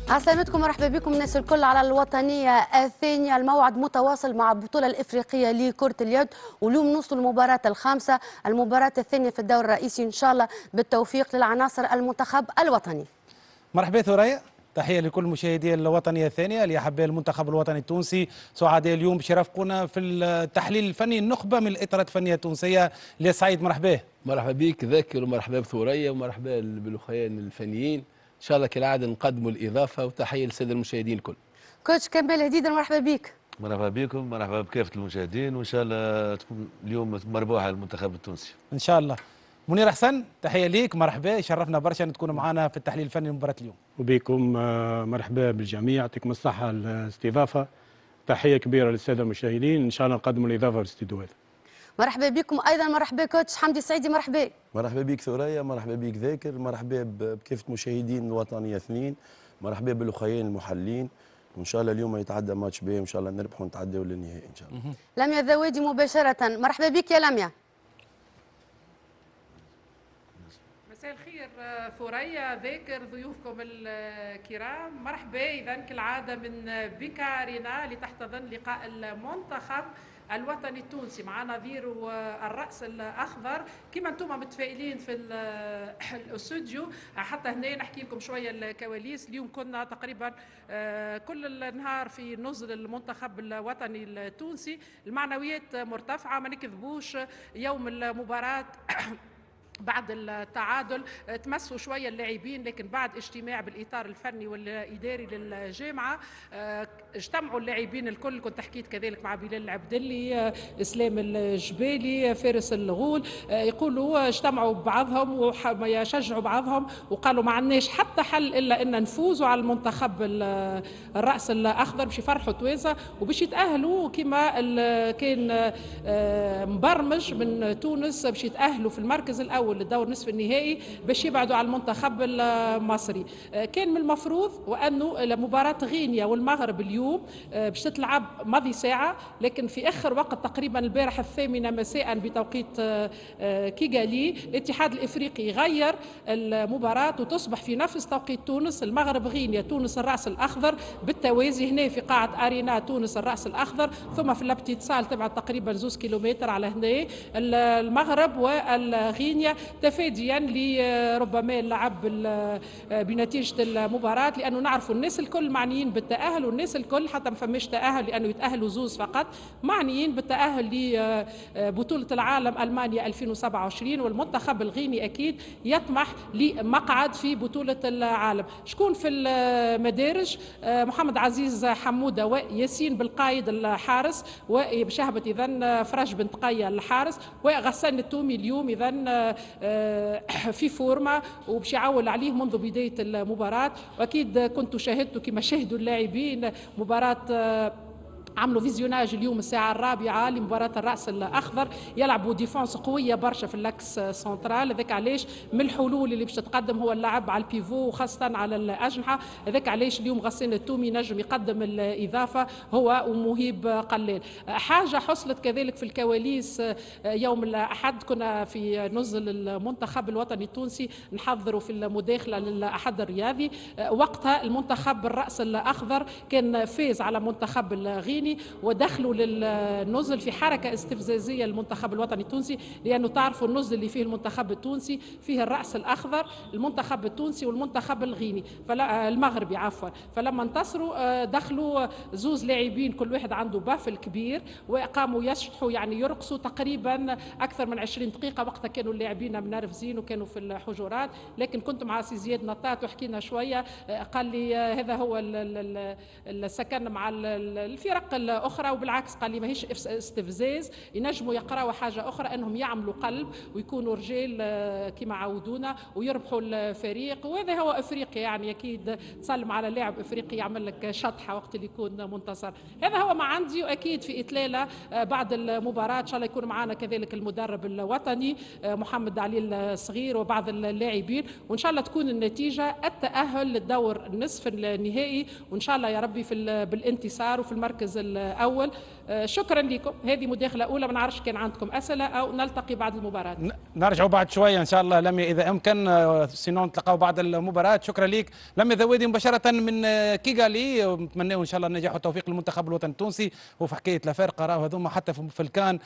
عسلامتكم، مرحبا بكم الناس الكل على الوطنية الثانية. الموعد متواصل مع البطولة الإفريقية لكرة اليد، واليوم نوصل المباراة الخامسة، المباراة الثانية في الدور الرئيسي. إن شاء الله بالتوفيق للعناصر المنتخب الوطني. مرحبا ثريا، تحية لكل مشاهدي الوطنية الثانية اللي أحباء المنتخب الوطني التونسي. سعداء اليوم باش يرافقونا في التحليل الفني النخبة من الإطارات الفنية التونسية. اللي سعيد مرحبا. مرحبا بك ذاكر، ومرحبا بثريا، ومرحبا بالاخوان الفنيين. ان شاء الله كالعاده نقدموا الاضافه، وتحيه للساده المشاهدين الكل. كوتش كمال هديد، مرحبا بك. مرحبا بكم، مرحبا بكافه المشاهدين، وان شاء الله تكون اليوم مربوحه المنتخب التونسي ان شاء الله. منير حسن، تحيه ليك، مرحبا، يشرفنا برشا ان تكونوا معنا في التحليل الفني لمباراه اليوم. وبكم مرحبا بالجميع، يعطيكم الصحه على الاستضافه. تحيه كبيره للساده المشاهدين، ان شاء الله نقدموا الاضافه في الاستديو هذا. مرحبا بكم ايضا، مرحبا كوتش حمدي السعيدي، مرحبا. مرحبا بك ثريا، مرحبا بك ذاكر، مرحبا بكافه مشاهدين الوطنيه اثنين، مرحبا بالاخوين المحللين، وان شاء الله اليوم يتعدى ماتش باهي، وان شاء الله نربحوا ونتعداو للنهائي ان شاء الله. لميا الذوادي مباشره، مرحبا بك يا لميا. مساء الخير ثريا، ذاكر، ضيوفكم الكرام، مرحبا اذا كالعاده من بيكا رينا لتحتضن لقاء المنتخب الوطني التونسي مع نظيره الرأس الأخضر. كما أنتم متفائلين في الاستوديو، حتى هنا نحكي لكم شوية الكواليس. اليوم كنا تقريبا كل النهار في نزل المنتخب الوطني التونسي، المعنويات مرتفعة، ما نكذبوش. يوم المباراة بعد التعادل تمسوا شويه اللاعبين، لكن بعد اجتماع بالاطار الفني والاداري للجامعه اجتمعوا اللاعبين الكل. كنت حكيت كذلك مع بلال العبدلي، اسلام الجبالي، فارس الغول، يقولوا اجتمعوا ببعضهم ويشجعوا بعضهم، وقالوا ما عندناش حتى حل الا ان نفوزوا على المنتخب الراس الاخضر باش يفرحوا توانسه وباش يتاهلوا كما كان مبرمج من تونس باش يتاهلوا في المركز الاول للدور نصف النهائي باش يبعدوا على المنتخب المصري. كان من المفروض وانه مباراه غينيا والمغرب اليوم باش تتلعب ماضي ساعه، لكن في اخر وقت تقريبا البارح 8 مساء بتوقيت كيغالي الاتحاد الافريقي غير المباراه وتصبح في نفس توقيت تونس. المغرب غينيا، تونس الراس الاخضر بالتوازي هنا في قاعه ارينا تونس الراس الاخضر، ثم في الابتيتسال تبعد تقريبا 2 كيلومتر على هنا المغرب والغينيا، تفاديا لربما اللعب بنتيجه المباراه، لانه نعرفوا الناس الكل معنيين بالتاهل، والناس الكل حتى ما فماش تاهل لانه يتاهلوا زوز فقط، معنيين بالتاهل لبطوله العالم المانيا 2027، والمنتخب الغيني اكيد يطمح لمقعد في بطوله العالم. شكون في المدارج؟ محمد عزيز حموده وياسين بالقايد الحارس، وبشهبه اذا فرج بن تقيه الحارس، وغسان التومي اليوم اذا في فورما وباش يعول عليه منذ بدايه المباراه. واكيد كنتوا شاهدتوا كما شاهدوا اللاعبين مباراه، عملوا فيزيوناج اليوم الساعة 4 لمباراة الرأس الأخضر، يلعبوا ديفونس قوية برشا في اللاكس سنترال. هذاك علاش من الحلول اللي باش تتقدم هو اللعب على البيفو وخاصة على الأجنحة. هذاك علاش اليوم غسان التومي نجم يقدم الإضافة هو ومهيب قلال. حاجة حصلت كذلك في الكواليس يوم الأحد، كنا في نزل المنتخب الوطني التونسي نحضروا في المداخلة للأحد الرياضي، وقتها المنتخب الرأس الأخضر كان فاز على منتخب الغيني، ودخلوا للنزل في حركة استفزازية للمنتخب الوطني التونسي، لأنه تعرفوا النزل اللي فيه المنتخب التونسي فيه الرأس الأخضر، المنتخب التونسي والمنتخب الغيني المغربي عفوا. فلما انتصروا دخلوا زوز لاعبين كل واحد عنده بافل كبير، وقاموا يشحوا يعني يرقصوا تقريبا أكثر من 20 دقيقة. وقتها كانوا اللاعبين منرفزين وكانوا في الحجرات، لكن كنت مع سي زياد نطاط وحكينا شوية، قال لي هذا هو السكن مع الفرق نقل اخرى، وبالعكس قال لي ماهيش استفزاز، ينجموا يقراوا حاجه اخرى انهم يعملوا قلب ويكونوا رجال كما عودونا ويربحوا الفريق، وهذا هو افريقيا يعني اكيد تسلم على لاعب افريقي يعمل لك شطحه وقت اللي يكون منتصر. هذا هو ما عندي، واكيد في اطلاله بعد المباراه ان شاء الله يكون معنا كذلك المدرب الوطني محمد علي الصغير وبعض اللاعبين، وان شاء الله تكون النتيجه التاهل للدور النصف النهائي، وان شاء الله يا ربي بالانتصار وفي المركز الاول. شكرا لكم، هذه مداخله اولى، ما نعرفش كان عندكم اسئله او نلتقي بعد المباراه. نرجعوا بعد شويه ان شاء الله لميا اذا امكن، سينون نتلقاو بعد المباراه. شكرا لك لميا ذوادي مباشره من كيغالي، نتمنوا ان شاء الله النجاح والتوفيق للمنتخب الوطني التونسي. وفي حكايه الافارقه راهو هذوما حتى في الكان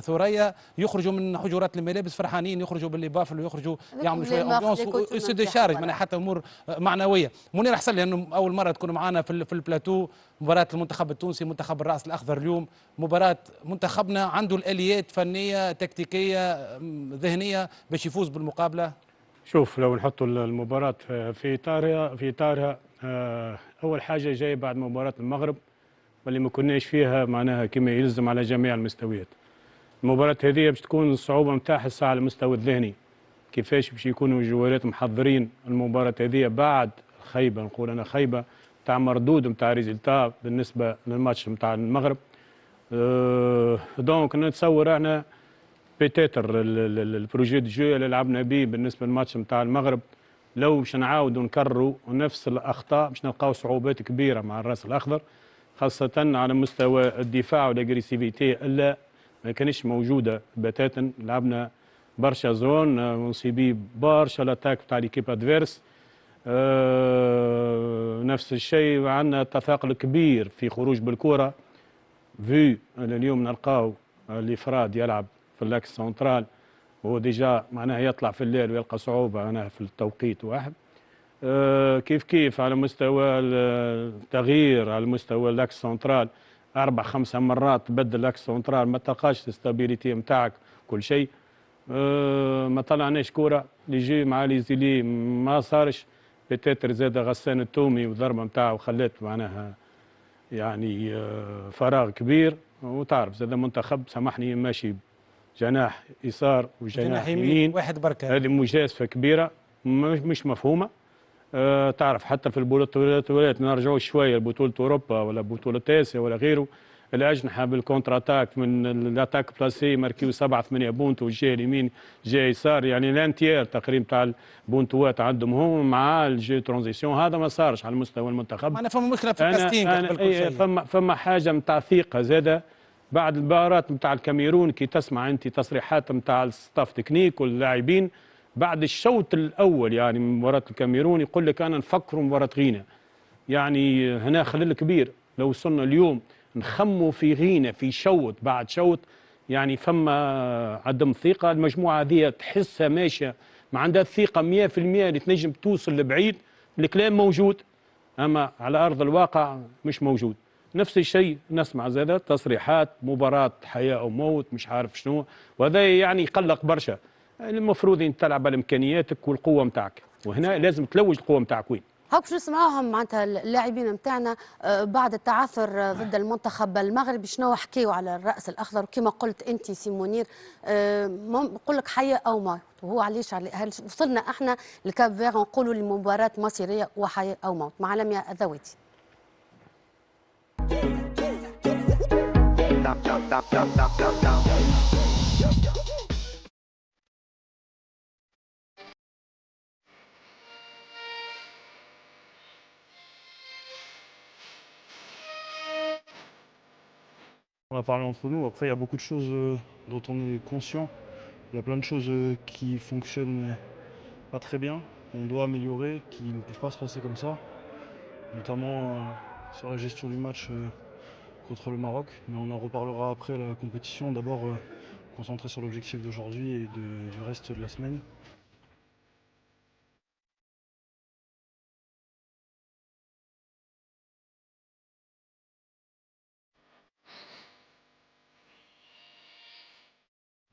ثريا يخرجوا من حجرات الملابس فرحانين، يخرجوا بالليبافل ويخرجوا يعملوا شويه امبيونس ويسدوا ديشارج، معناها حتى امور معنويه. منير احسن لانه اول مره تكونوا معنا في البلاتو. مباراه المنتخب التونسي منتخب الراس الاخضر اليوم، مباراه منتخبنا عنده الاليات فنيه تكتيكيه ذهنيه باش يفوز بالمقابله. شوف، لو نحطوا المباراة في إطارها أول حاجة جاي بعد مباراة المغرب واللي ما كناش فيها معناها كما يلزم على جميع المستويات. المباراة هذه باش تكون الصعوبة نتاعها على المستوى الذهني، كيفاش باش يكونوا الجوارات محضرين المباراة هذه بعد خيبة، نقول أنا خيبة نتاع مردود نتاع ريزلتا بالنسبة للماتش نتاع المغرب. دونك نتصور احنا بيتيتر البروجي دو جو اللي لعبنا به بالنسبه للماتش نتاع المغرب، لو باش نعاودوا نكرروا نفس الاخطاء باش نلقاو صعوبات كبيره مع الراس الاخضر، خاصه على مستوى الدفاع والاجريسيفيتي الا ما كانش موجوده بتاتا. لعبنا برشا زون ونصيبي برشا الاتاك تاع ليكيب ادفيرس. نفس الشيء عندنا تثاقل كبير في خروج بالكره. في اليوم نلقاو الافراد يلعب في اللاكس سنترال وهو ديجا معناها يطلع في الليل ويلقى صعوبه معناها في التوقيت واحد. كيف على مستوى التغيير على مستوى اللاكس سنترال 4-5 مرات تبدل اللاكس سنترال ما تلقاش الاستابيليتي نتاعك كل شيء. ما طلعناش كوره اللي يجي مع لي زيلي ما صارش. بتاتر زاد غسان التومي والضربه نتاعو خلات معناها يعني فراغ كبير. وتعرف زاد منتخب سامحني ماشي جناح يسار وجناح يمين واحد بركه، هذه مجازفه كبيره مش مفهومه. تعرف حتى في البطولات نرجعوا شويه لبطوله اوروبا ولا بطوله اسيا ولا غيره، الاجنحه بالكونتر اتاك من الاتاك بلاسي ماركيو 7-8 بونت والجهه اليمين جهه يسار، يعني لانتيير تقريبا تاع البونتوات عندهم هم مع الجي ترانزيسيون. هذا ما صارش على مستوى المنتخب. انا فما مشكله في الكاستينغ فما حاجه نتاع ثقه زاده بعد المباراه نتاع الكاميرون. كي تسمع انت تصريحات نتاع الستاف تكنيك واللاعبين بعد الشوط الاول يعني من مباراه الكاميرون يقول لك انا نفكروا مباراه غينا. يعني هنا خلل كبير. لو وصلنا اليوم نخموا في غينا في شوط بعد شوط، يعني فما عدم ثقه. المجموعه هذه تحسها ماشيه ما عندها ثقه 100% اللي تنجم توصل لبعيد. الكلام موجود اما على ارض الواقع مش موجود. نفس الشيء نسمع زاد تصريحات مباراه حياه او موت مش عارف شنو، وهذا يعني يقلق برشا. المفروض ان تلعب على امكانياتك والقوه نتاعك، وهنا لازم تلوج القوه نتاعك وين. هاك باش نسمعوهم معناتها اللاعبين نتاعنا بعد التعثر ضد المنتخب المغربي شنو حكيوا على الراس الاخضر. وكما قلت انت سي منير نقول لك حياه او موت، وهو علاش وصلنا احنا لكاب فيغ نقولوا لمباراه مصيريه وحياه او موت. مع لميا الذواتي. On a parlé entre nous, après il y a beaucoup de choses dont on est conscient. Il y a plein de choses qui fonctionnent pas très bien, on doit améliorer, qui ne peuvent pas se passer comme ça, notamment sur la gestion du match contre le Maroc, mais on en reparlera après la compétition. D'abord concentré sur l'objectif d'aujourd'hui et du reste de la semaine.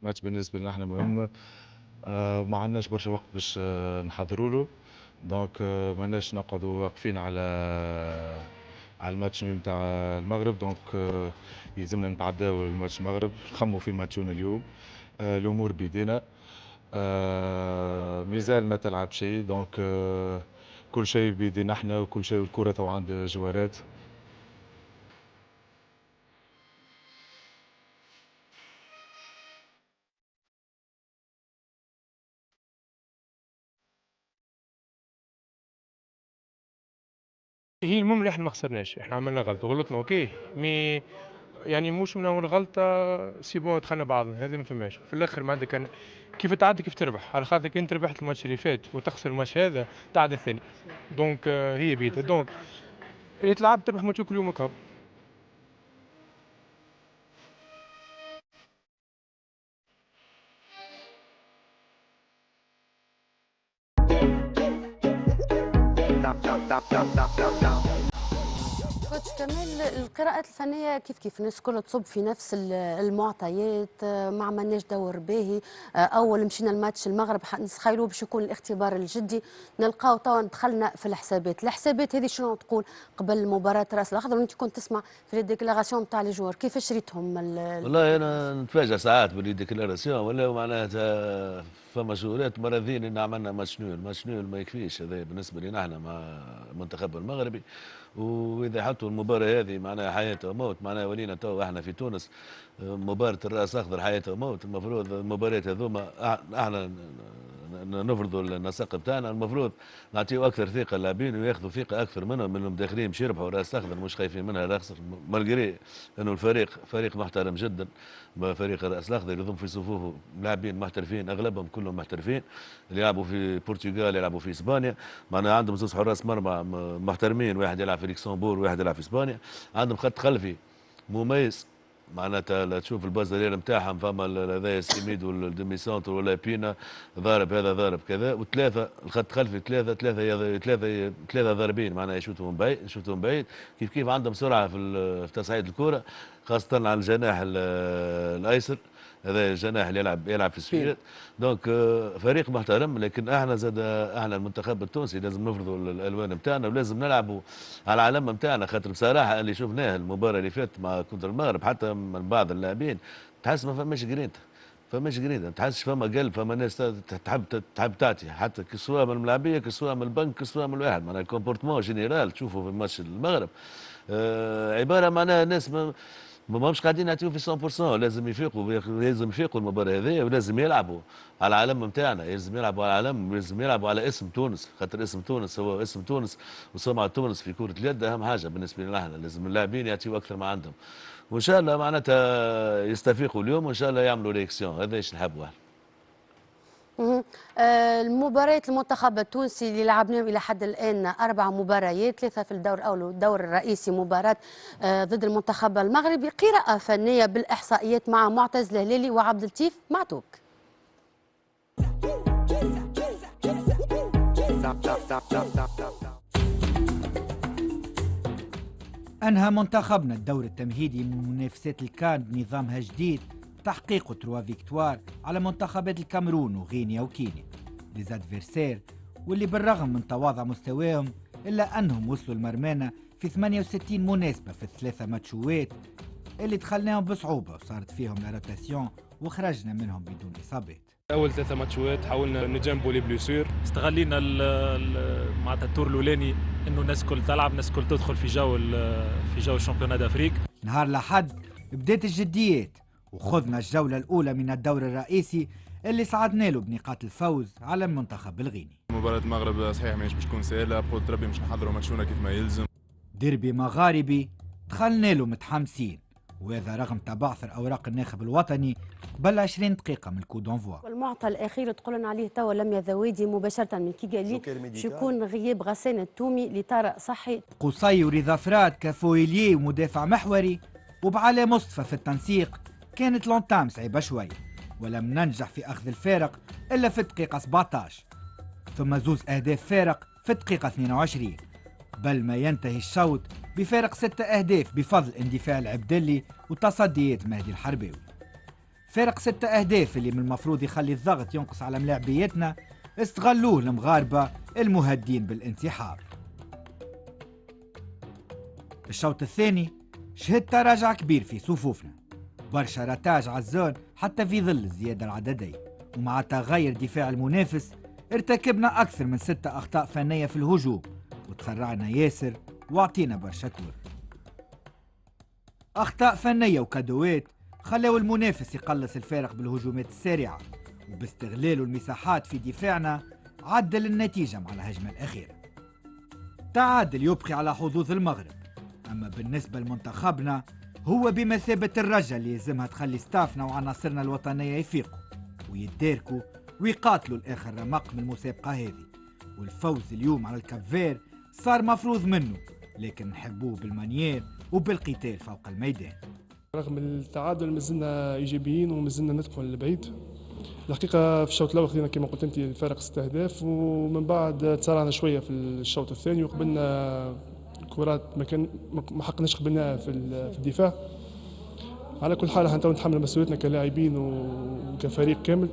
ماتش بالنسبة لنا احنا مهم. ما عندناش برشا وقت باش نحضروا له، دونك ما عندناش نقعدوا واقفين على على الماتش نتاع المغرب. دونك يلزمنا نتعداو الماتش المغرب، نخمو في ماتشون اليوم. الامور بيدينا، مازال ما تلعب شيء. دونك كل شيء بيدينا احنا، وكل شيء الكرة تو عند جوارات. هي المهم اللي احنا ما خسرناش، احنا عملنا غلطه غلطنا اوكي، مي يعني مش من اول غلطه سي بون دخلنا بعضنا، هذه ما فماش في الاخر. ما عندك كيف تعدي كيف تربح، على خاطر انت ربحت الماتش اللي فات وتخسر الماتش هذا تعدي الثاني. دونك هي بيتها. دونك اللي تلعب تربح ماتش كل يوم هكا. كوتش كمال، القراءات الفنية كيف الناس كلها تصب في نفس المعطيات، ما عملناش دور باهي. أول مشينا الماتش المغرب نتخيلوا باش يكون الاختبار الجدي، نلقاو توا دخلنا في الحسابات هذه شنو تقول قبل مباراة رأس الأخضر؟ وأنت كنت تسمع في الديكلاراسيون نتاع لي جوار، كيفاش ريتهم؟ والله انا نتفاجئ ساعات بالديكلاراسيون، ولا معناتها فما شهورات مرضين ان عملنا ماتش نول ما يكفيش. هذا بالنسبه لنا احنا مع المنتخب المغربي، واذا حطوا المباراه هذه معناها حياه وموت. معناها ولينا تو احنا في تونس مباراه الراس اخضر حياه وموت. المفروض المباريات هذوما احنا نفرضوا النسق بتاعنا، المفروض نعطيو اكثر ثقه للاعبين وياخذوا ثقه اكثر منهم داخلين باش يربحوا راس اخضر، مش خايفين منها راس مالجري انه الفريق فريق محترم جدا. فريق راس الاخضر يضم في صفوفه لاعبين محترفين، اغلبهم كلهم محترفين، اللي يلعبوا في البرتغال يلعبوا في اسبانيا. معناها عندهم زوج حراس مرمى محترمين، واحد يلعب في لوكسمبور وواحد يلعب في اسبانيا. عندهم خط خلفي مميز، معناتها لا تشوف البازارير نتاعهم فما هذايا السيميد والديمي سونتر ولا بينا ضارب هذا ضارب كذا، وثلاثه الخط خلفي ثلاثه ضاربين، معناها يشوتوا من بعيد كيف عندهم سرعه في تصعيد الكره، خاصه على الجناح الايسر. هذا الجناح اللي يلعب في السويد. دونك فريق محترم، لكن احنا احنا المنتخب التونسي لازم نفرضوا الالوان نتاعنا، ولازم نلعبوا على العلامه نتاعنا. خاطر بصراحه اللي شفناه المباراه اللي فاتت مع كونتر المغرب حتى من بعض اللاعبين تحس ما فماش جرينتا، تحسش فما قلب، فما ناس تحب تعطي، حتى كسوة من الملاعبيه، كسوة من البنك، كسوة من الواحد. معناها الكومبورتمون جينيرال تشوفوا في ماتش المغرب عباره معناها ناس مش قاعدين يعطيو في 100%. لازم يفيقوا المباراه هذه، ولازم يلعبوا على العلم نتاعنا، لازم يلعبوا على العلم، لازم يلعبوا على اسم تونس. خاطر اسم تونس هو اسم تونس، وسمعة تونس في كرة اليد اهم حاجه بالنسبه لنا احنا. لازم اللاعبين يعطيو اكثر ما عندهم، وان شاء الله معناتها يستفيقوا اليوم، وان شاء الله يعملوا رياكسيون. هذا ايش نحبوا احنا. المباريات المنتخب التونسي اللي لعبناهم الى حد الان 4 مباريات، 3 في الدور الاول والدور الرئيسي مباراه ضد المنتخب المغربي. قراءه فنيه بالاحصائيات مع معتز الهلالي وعبد اللطيف معتوك. أنهى منتخبنا الدور التمهيدي من منافسات الكان بنظامها جديد، تحقيق 3 فيكتوار على منتخبات الكاميرون وغينيا وكينيا لي زادفيرسير، واللي بالرغم من تواضع مستواهم إلا أنهم وصلوا المرمانة في 68 مناسبة في ال3 ماتشوات اللي دخلناهم بصعوبة وصارت فيهم لاروتاسيون وخرجنا منهم بدون إصابات. اول 3 ماتشات حاولنا نجنبوا لي بليسير، استغلينا معناتها التور الاولاني انه الناس الكل تلعب، الناس الكل تدخل في جو الشامبيونات دافريك. نهار الأحد بدات الجديات وخذنا الجولة الأولى من الدور الرئيسي اللي صعدنا له بنقاط الفوز على المنتخب الغيني. مباراة المغرب صحيح ماهيش باش تكون سهلة، بقولة ربي مش نحضروا ماتشونا كيف ما يلزم. ديربي مغاربي دخلنا له متحمسين، وهذا رغم تبعثر أوراق الناخب الوطني قبل 20 دقيقة من الكو دونفوا. والمعطى الأخير تقول لنا عليه توا لميا ذويدي مباشرة من كيغالي شيكون غياب غسان التومي لطارئ صحي. قصي ورضا فراد كفويليه ومدافع محوري، وبعلي مصطفى في التنسيق. كانت لونتام صعيبة شوي، ولم ننجح في أخذ الفارق إلا في الدقيقة 17، ثم 2 أهداف فارق في الدقيقة 22، بل ما ينتهي الشوط بفارق 6 أهداف بفضل اندفاع العبدلي وتصديات مهدي الحرباوي. فارق 6 أهداف اللي من المفروض يخلي الضغط ينقص على ملاعبيتنا استغلوه المغاربة المهدين بالانسحاب. الشوط الثاني شهد تراجع كبير في صفوفنا، برشا رتاج على الزون حتى في ظل الزيادة العددية، ومع تغير دفاع المنافس ارتكبنا أكثر من 6 أخطاء فنية في الهجوم، وتسرعنا ياسر واعطينا برشا كور. أخطاء فنية وكادوات خلاو المنافس يقلص الفارق بالهجومات السريعة، وباستغلال المساحات في دفاعنا عدل النتيجة مع الهجمة الأخيرة. تعادل يبقي على حظوظ المغرب، أما بالنسبة لمنتخبنا هو بمثابة الرجة اللي يلزمها تخلي ستافنا وعناصرنا الوطنية يفيقوا ويتداركوا ويقاتلوا لآخر رمق من المسابقة هذه. والفوز اليوم على الكافير صار مفروض منه، لكن نحبوه بالمانيير وبالقتال فوق الميدان. رغم التعادل مازلنا ايجابيين ومازلنا ندخل لبعيد. الحقيقه في الشوط الاول خذينا كما قلت انت الفارق 6 أهداف، ومن بعد تسارعنا شويه في الشوط الثاني وقبلنا كرات ما حقناش قبلناها في الدفاع. على كل حال احنا نتحمل مسؤوليتنا كلاعبين وكفريق كامل.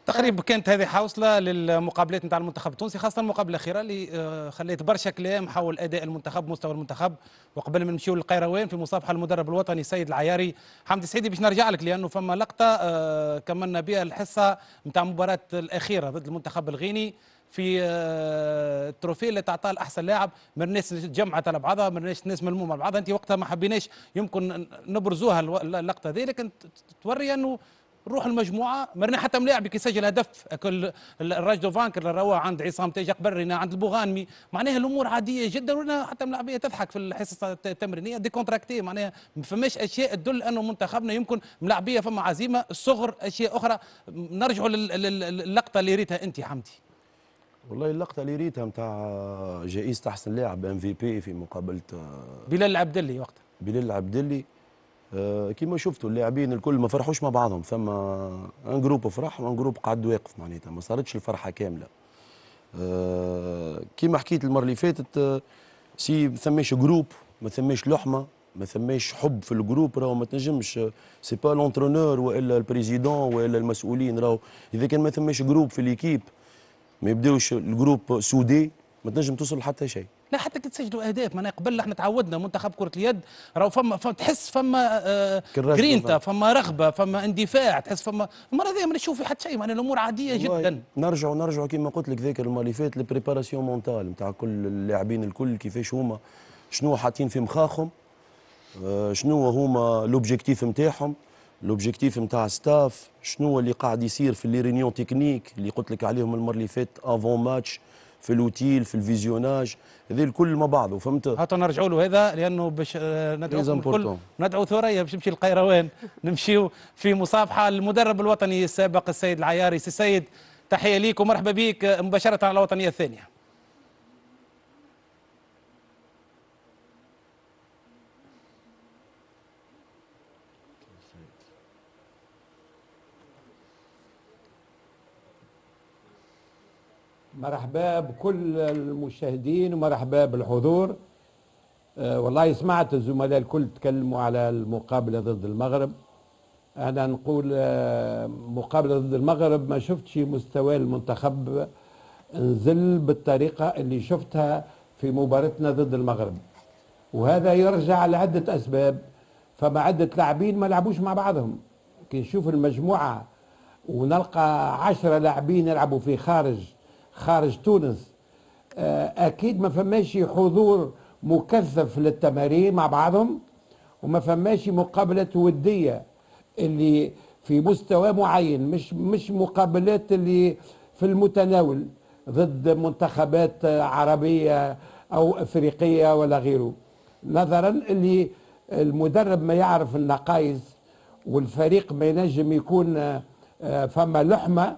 تقريبا كانت هذه حوصله للمقابلات نتاع المنتخب التونسي، خاصه المقابله الاخيره اللي خليت برشا كلام حول اداء المنتخب مستوى المنتخب. وقبل ما نمشيو للقيروان في مصافحه المدرب الوطني سيد العياري، حمدي سعيدي باش نرجع لك لانه فما لقطه كملنا بها الحصه نتاع المباراه الاخيره ضد المنتخب الغيني في التروفيه اللي تعطاه لاحسن لاعب. ما الناس تجمعت على بعضها، ما الناس ملمومه على بعضها. انت وقتها ما حبيناش يمكن نبرزوها اللقطه ذي، لكن توري انه روح المجموعه. مرنا حتى ملاعب كي يسجل هدف كل الراجدو فانكر اللي رواه عند عصام تيجا قبل عند البوغانمي، معناها الامور عاديه جدا، ولا حتى ملاعبيه تضحك في الحصص التمرينيه ديكونتراكتي، معناها ما فماش اشياء تدل انه منتخبنا يمكن ملاعبيه فما عزيمه الصغر اشياء اخرى. نرجعوا للقطه اللي ريتها انت حمدي. والله اللقطه اللي ريتها نتاع جائزه احسن لاعب MVP في مقابله بلال العبدلي وقتها. بلال العبدلي كيما شفتوا اللاعبين الكل ما فرحوش مع بعضهم، ثم ان جروب فرح وان جروب قعد واقف، معناتها ما صارتش الفرحه كامله. كيما حكيت المره اللي فاتت ما ثماش جروب، ما ثماش لحمه، ما ثماش حب في الجروب. راهو ما تنجمش سي با لونترونور والا البريزيدون والا المسؤولين، راهو اذا كان ما ثماش جروب في ليكيب، ما يبداوش الجروب سودي، ما تنجم توصل لحتى شيء. لا حتى كي تسجلوا اهداف، معناها قبل احنا تعودنا منتخب كره اليد راهو فما تحس فما جرينتا، فما رغبه، فما اندفاع، تحس فما. المره هذه ما نشوف في حتى شيء، معناها الامور عاديه جدا. نرجعوا كيما قلت لك ذاكر المره اللي فاتت البريباراسيون مونتال نتاع كل اللاعبين الكل، كيفاش هما شنو حاطين في مخاخهم، شنو هما لوبجيكتيف نتاعهم، لوبجيكتيف نتاع ستاف، شنو اللي قاعد يصير في لي رينيون تكنيك اللي قلت لك عليهم المره اللي فاتت افون ماتش، في لوتيل، في الفيزيوناج، هذه الكل مع بعضه. فهمت؟ هاتوا نرجعوا له هذا لانه باش ندعو ثريا باش نمشي القيروان نمشيو في مصافحه المدرب الوطني السابق السيد العياري. سي سيد تحيه ليك ومرحبا بك مباشره على الوطنيه الثانيه. مرحبا بكل المشاهدين ومرحبا بالحضور. والله سمعت الزملاء الكل تكلموا على المقابلة ضد المغرب. أنا نقول مقابلة ضد المغرب ما شفتش مستوى المنتخب نزل بالطريقة اللي شفتها في مباراتنا ضد المغرب، وهذا يرجع لعدة أسباب. فما عدة لاعبين ما لعبوش مع بعضهم. كي نشوف المجموعة ونلقى 10 لاعبين يلعبوا في خارج تونس، اكيد ما فماش حضور مكثف للتمارين مع بعضهم، وما فماش مقابلات وديه اللي في مستوى معين، مش مقابلات اللي في المتناول ضد منتخبات عربيه او افريقيه ولا غيره. نظرا اللي المدرب ما يعرف النقائص والفريق ما ينجم يكون فما لحمه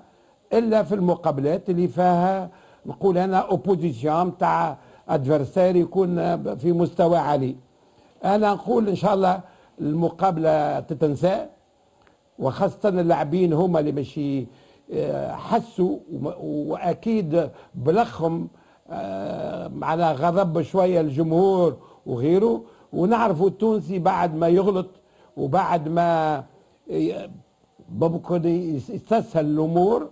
الا في المقابلات اللي فيها نقول انا اوبوزيسيون تاع ادفرسير يكون في مستوى عالي. انا نقول ان شاء الله المقابله تتنسى، وخاصه اللاعبين هما اللي باش حسوا واكيد بلخهم على غضب شويه الجمهور وغيره. ونعرفوا التونسي بعد ما يغلط وبعد ما ممكن يستسهل الامور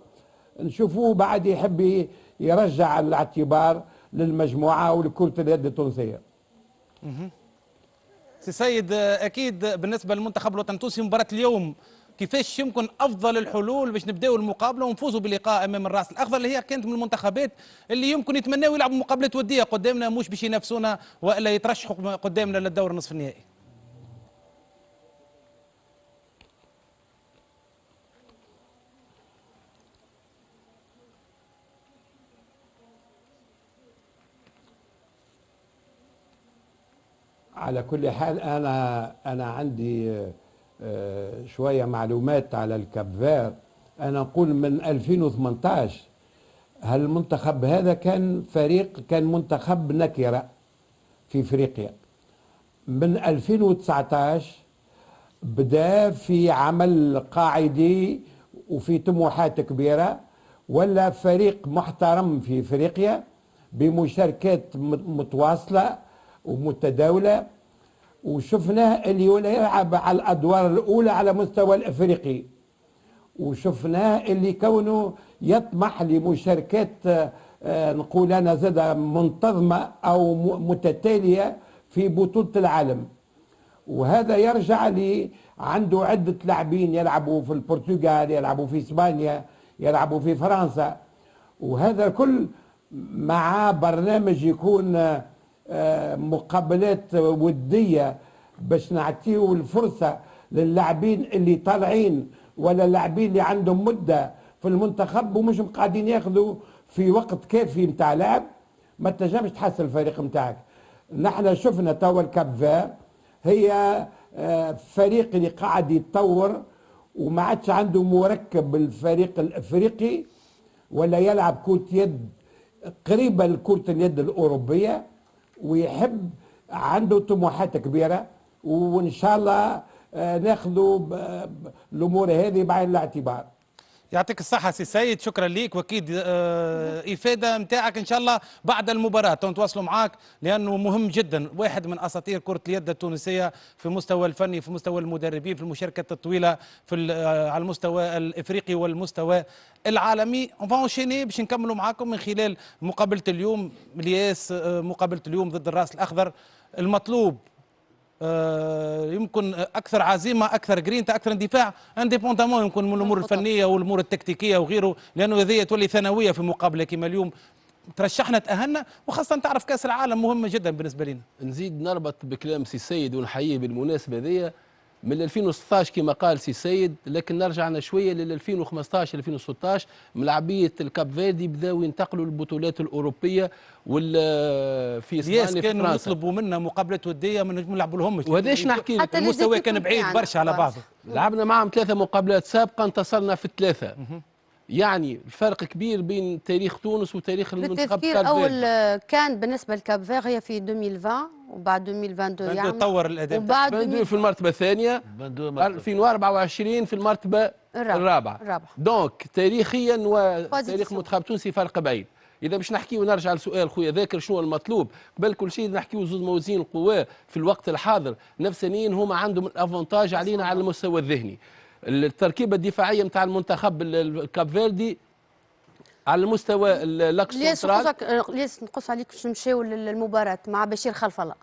نشوفوه بعد يحب يرجع الاعتبار للمجموعه ولكره اليد التونسيه. سي سيد، اكيد بالنسبه للمنتخب الوطني التونسي مباراه اليوم كيفاش يمكن افضل الحلول باش نبداو المقابله ونفوزوا بلقاء امام الراس الاخضر اللي هي كانت من المنتخبات اللي يمكن يتمناو يلعبوا مقابلات وديه قدامنا، مش باش ينافسونا والا يترشحوا قدامنا للدور النصف النهائي. على كل حال انا عندي شويه معلومات على الكابفير. انا نقول من 2018 هالمنتخب هذا كان منتخب نكره في افريقيا. من 2019 بدا في عمل قاعدي وفي طموحات كبيره، ولا فريق محترم في افريقيا بمشاركات متواصله ومتداوله، وشفناه اللي يلعب على الادوار الاولى على مستوى الافريقي، وشفناه اللي كونه يطمح لمشاركات نقول انا زاد منتظمه او متتاليه في بطوله العالم. وهذا يرجع لي عنده عده لاعبين يلعبوا في البرتغال، يلعبوا في اسبانيا، يلعبوا في فرنسا، وهذا الكل مع برنامج يكون مقابلات وديه باش نعطيو الفرصه للاعبين اللي طالعين ولا اللاعبين اللي عندهم مده في المنتخب ومش قاعدين ياخذوا في وقت كافي نتاع لعب، ما تنجمش تحسن الفريق نتاعك. نحن شفنا توا الكاب فير هي فريق اللي قاعد يتطور وما عادش عنده مركب الفريق الافريقي، ولا يلعب كرة يد قريبه لكرة اليد الاوروبيه، ويحب عنده طموحات كبيره، وان شاء الله ناخذوا الامور هذه بعين الاعتبار. يعطيك الصحة سي سيد، شكرا ليك، واكيد افادة نتاعك ان شاء الله بعد المباراة نتواصلوا معاك لانه مهم جدا، واحد من اساطير كرة اليد التونسية في المستوى الفني، في المستوى المدربين، في المشاركات الطويلة على المستوى الافريقي والمستوى العالمي. اونفونشيني باش نكملوا معاكم من خلال مقابلة اليوم الياس، مقابلة اليوم ضد الراس الاخضر. المطلوب يمكن اكثر عزيمه، اكثر جرينتا، اكثر اندفاع، انديبوندامون يمكن من الامور الفنيه والامور التكتيكيه وغيره، لانه هذه تولي ثانويه في مقابله كما اليوم. ترشحنا تاهلنا، وخاصه تعرف كاس العالم مهمه جدا بالنسبه لنا. نزيد نربط بكلام سي سيد ونحييه بالمناسبه هذيا. من 2016 كما قال سي سيد، لكن نرجعنا شويه لل 2015 2016 ملاعبيه الكاب فيردي بداوا ينتقلوا للبطولات الاوروبيه في اسبانيا في كانوا فرنسا. يطلبوا منا مقابلات وديه ما نجموا نلعبوا لهمش، وهذاش نحكي لك، المستوى كان بعيد برشا على بعضه. لعبنا معهم 3 مقابلات سابقه انتصرنا في 3. يعني الفرق كبير بين تاريخ تونس وتاريخ المنتخب بالتذكير كاب اول كان بالنسبه لكاب فير هي في 2020 وبعد 2022 يعني تطور الاداء، وبعد في المرتبه الثانيه، 2024 في المرتبه الرابعه. دونك تاريخيا وتاريخ المنتخب التونسي فرق بعيد. اذا باش نحكي ونرجع لسؤال خويا ذاكر شنو المطلوب قبل كل شيء، نحكيو زوج موازين القوى في الوقت الحاضر نفسانيين هما عندهم الافونتاج علينا على المستوى الذهني. التركيبه الدفاعيه نتاع المنتخب الكاب فيردي على المستوى الاكس سنترال. ليش نقص عليك باش نمشيو للمباراه مع بشير خلف الله.